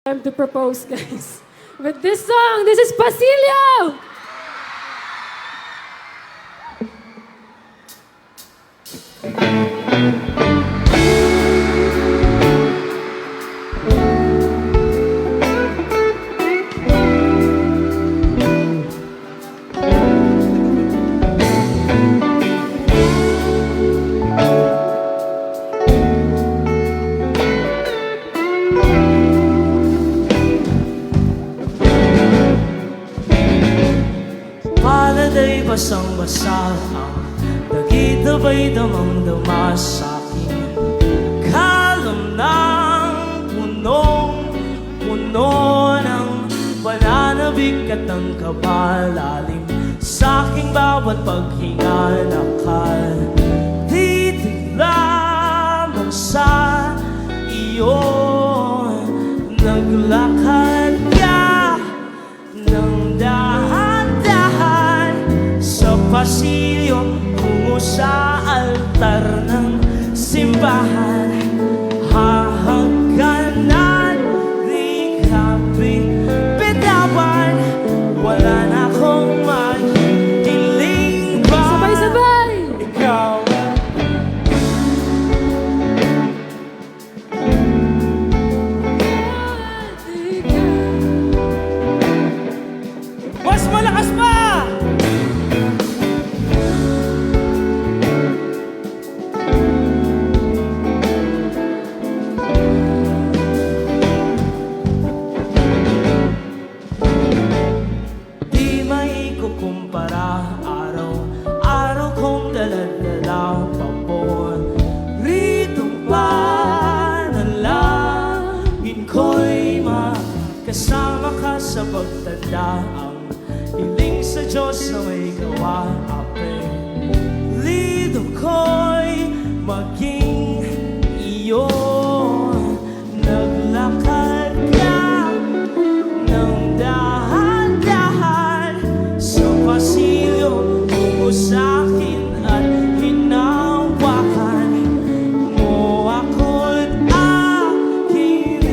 Time to propose, guys. With this song, this is Basilio! Paladay basang-basa ang dagita ba'y damang-dama sa'kin. Kalam ng punong-puno ng pananabik at ang kabalalim sa'king bawat paghinga nakatitig lamang sa iyo. Naglakad ka ng dahan-dahan sa pasilyo tungo sa altar ng simbahan. Hahagkanan, di ka bitawan, wala na akong mahihiling pa. Sabay-sabay! Ikaw mas malakas pa! Di maikukumpara, araw-araw kong daladala paboritong panalangin ko'y makasama ka sa pagtanda. Ang hiling sa Diyos na may gawa, apelido ko'y maging iyo. Naglakad ka ng dahan-dahan sa pasilyo tungo sa'kin at hinawakan mo ako't aking